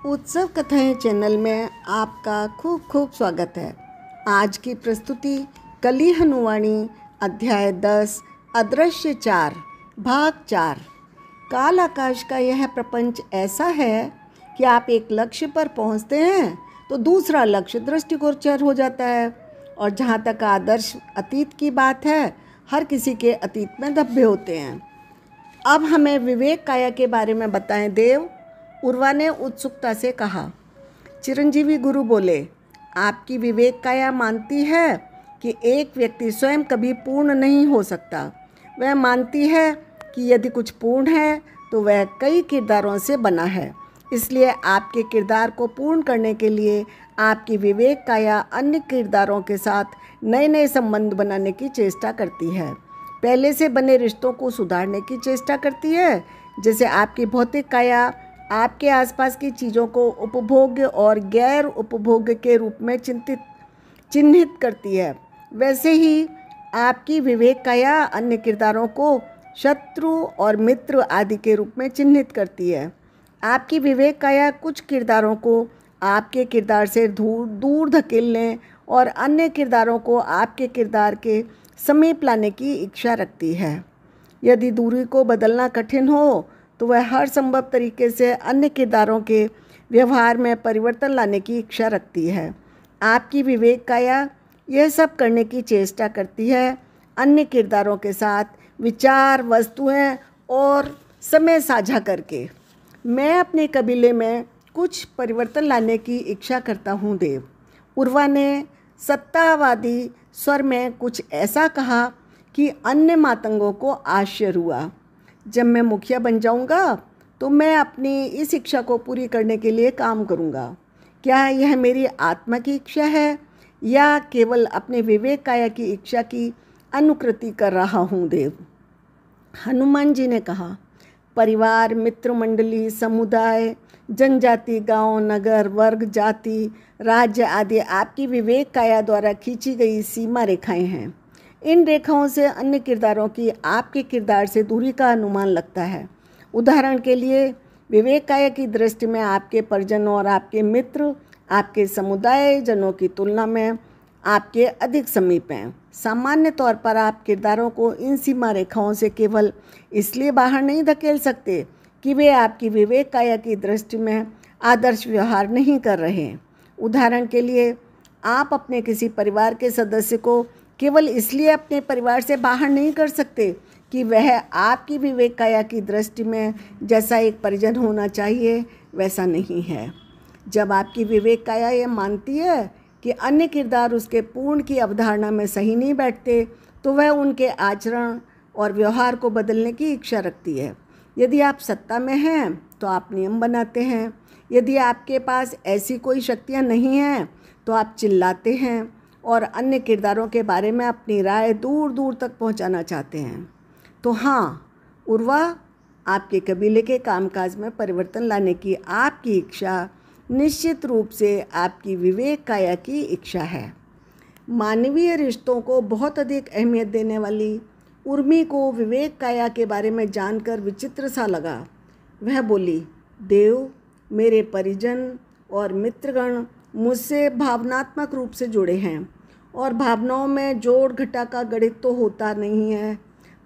उत्सव कथाएं चैनल में आपका खूब खूब स्वागत है। आज की प्रस्तुति कली हनुवाणी अध्याय 10 अदृश्य 4 भाग 4। काल आकाश का यह प्रपंच ऐसा है कि आप एक लक्ष्य पर पहुंचते हैं तो दूसरा लक्ष्य दृष्टिगोचर हो जाता है। और जहां तक आदर्श अतीत की बात है, हर किसी के अतीत में धब्बे होते हैं। अब हमें विवेक काया के बारे में बताएं देव, उर्वा ने उत्सुकता से कहा। चिरंजीवी गुरु बोले, आपकी विवेक काया मानती है कि एक व्यक्ति स्वयं कभी पूर्ण नहीं हो सकता। वह मानती है कि यदि कुछ पूर्ण है तो वह कई किरदारों से बना है। इसलिए आपके किरदार को पूर्ण करने के लिए आपकी विवेक काया अन्य किरदारों के साथ नए नए संबंध बनाने की चेष्टा करती है। पहले से बने रिश्तों को सुधारने की चेष्टा करती है। जैसे आपकी भौतिक काया आपके आसपास की चीज़ों को उपभोग्य और गैर उपभोग्य के रूप में चिन्हित करती है, वैसे ही आपकी विवेक काया अन्य किरदारों को शत्रु और मित्र आदि के रूप में चिन्हित करती है। आपकी विवेक काया कुछ किरदारों को आपके किरदार से दूर धकेलने और अन्य किरदारों को आपके किरदार के समीप लाने की इच्छा रखती है। यदि दूरी को बदलना कठिन हो तो वह हर संभव तरीके से अन्य किरदारों के व्यवहार में परिवर्तन लाने की इच्छा रखती है। आपकी विवेक काया यह सब करने की चेष्टा करती है, अन्य किरदारों के साथ विचार, वस्तुएं और समय साझा करके। मैं अपने कबीले में कुछ परिवर्तन लाने की इच्छा करता हूँ देव, उर्वा ने सत्तावादी स्वर में कुछ ऐसा कहा कि अन्य मातंगों को आश्चर्य हुआ। जब मैं मुखिया बन जाऊंगा तो मैं अपनी इस इच्छा को पूरी करने के लिए काम करूंगा। क्या यह मेरी आत्मा की इच्छा है या केवल अपने विवेक काया की इच्छा की अनुकृति कर रहा हूँ देव? हनुमान जी ने कहा, परिवार, मित्र मंडली, समुदाय, जनजाति, गांव, नगर, वर्ग, जाति, राज्य आदि आपकी विवेक काया द्वारा खींची गई सीमा रेखाएं हैं। इन रेखाओं से अन्य किरदारों की आपके किरदार से दूरी का अनुमान लगता है। उदाहरण के लिए, विवेक काया की दृष्टि में आपके परिजन और आपके मित्र आपके समुदाय जनों की तुलना में आपके अधिक समीप हैं। सामान्य तौर पर आप किरदारों को इन सीमा रेखाओं से केवल इसलिए बाहर नहीं धकेल सकते कि वे आपकी विवेक काया की दृष्टि में आदर्श व्यवहार नहीं कर रहे। उदाहरण के लिए, आप अपने किसी परिवार के सदस्य को केवल इसलिए अपने परिवार से बाहर नहीं कर सकते कि वह आपकी विवेक काया की दृष्टि में जैसा एक परिजन होना चाहिए वैसा नहीं है। जब आपकी विवेक काया यह मानती है कि अन्य किरदार उसके पूर्ण की अवधारणा में सही नहीं बैठते तो वह उनके आचरण और व्यवहार को बदलने की इच्छा रखती है। यदि आप सत्ता में हैं तो आप नियम बनाते हैं। यदि आपके पास ऐसी कोई शक्तियाँ नहीं हैं तो आप चिल्लाते हैं और अन्य किरदारों के बारे में अपनी राय दूर दूर तक पहुंचाना चाहते हैं। तो हाँ उर्वा, आपके कबीले के कामकाज में परिवर्तन लाने की आपकी इच्छा निश्चित रूप से आपकी विवेक काया की इच्छा है। मानवीय रिश्तों को बहुत अधिक अहमियत देने वाली उर्मी को विवेक काया के बारे में जानकर विचित्र सा लगा। वह बोली, देव, मेरे परिजन और मित्रगण मुझसे भावनात्मक रूप से जुड़े हैं और भावनाओं में जोड़ घटा का गणित तो होता नहीं है,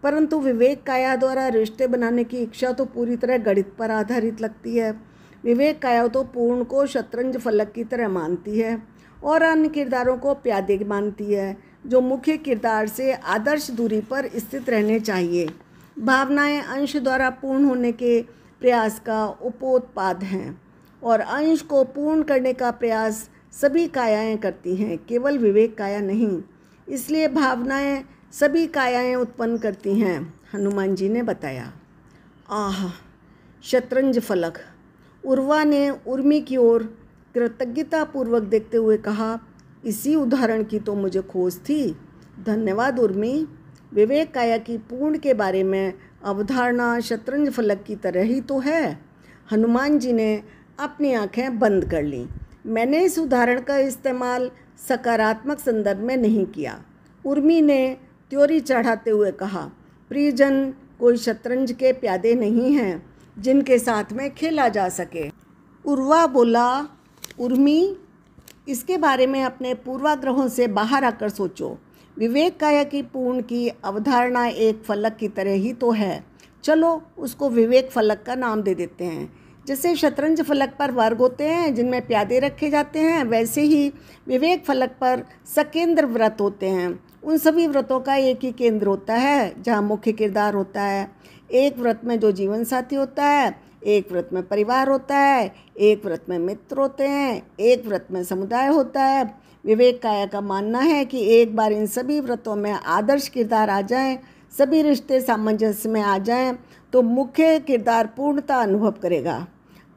परंतु विवेक काया द्वारा रिश्ते बनाने की इच्छा तो पूरी तरह गणित पर आधारित लगती है। विवेक काया तो पूर्ण को शतरंज फलक की तरह मानती है और अन्य किरदारों को प्यादे मानती है जो मुख्य किरदार से आदर्श दूरी पर स्थित रहने चाहिए। भावनाएं अंश द्वारा पूर्ण होने के प्रयास का उपोत्पाद हैं और अंश को पूर्ण करने का प्रयास सभी कायाएं करती हैं, केवल विवेक काया नहीं। इसलिए भावनाएं सभी कायाएं उत्पन्न करती हैं, हनुमान जी ने बताया। आह, शतरंज फलक, उर्वा ने उर्मी की ओर कृतज्ञतापूर्वक देखते हुए कहा, इसी उदाहरण की तो मुझे खोज थी। धन्यवाद उर्मी। विवेक काया की पूर्ण के बारे में अवधारणा शतरंज फलक की तरह ही तो है। हनुमान जी ने अपनी आंखें बंद कर लीं। मैंने इस उदाहरण का इस्तेमाल सकारात्मक संदर्भ में नहीं किया, उर्मी ने त्योरी चढ़ाते हुए कहा। प्रियजन कोई शतरंज के प्यादे नहीं हैं जिनके साथ में खेला जा सके। उर्वा बोला, उर्मी, इसके बारे में अपने पूर्वाग्रहों से बाहर आकर सोचो। विवेक काया की पूर्ण की अवधारणा एक फलक की तरह ही तो है। चलो उसको विवेक फलक का नाम दे देते हैं। जैसे शतरंज फलक पर वर्ग होते हैं जिनमें प्यादे रखे जाते हैं, वैसे ही विवेक फलक पर सकेंद्र व्रत होते हैं। उन सभी व्रतों का एक ही केंद्र होता है जहाँ मुख्य किरदार होता है। एक व्रत में जो जीवन साथी होता है, एक व्रत में परिवार होता है, एक व्रत में मित्र होते हैं, एक व्रत में समुदाय होता है। विवेक काया का मानना है कि एक बार इन सभी व्रतों में आदर्श किरदार आ जाएं, सभी रिश्ते सामंजस्य में आ जाएं, तो मुख्य किरदार पूर्णता अनुभव करेगा।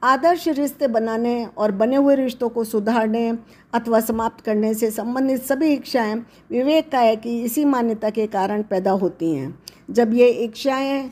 आदर्श रिश्ते बनाने और बने हुए रिश्तों को सुधारने अथवा समाप्त करने से संबंधित सभी इच्छाएं विवेक काया की इसी मान्यता के कारण पैदा होती हैं। जब ये इच्छाएं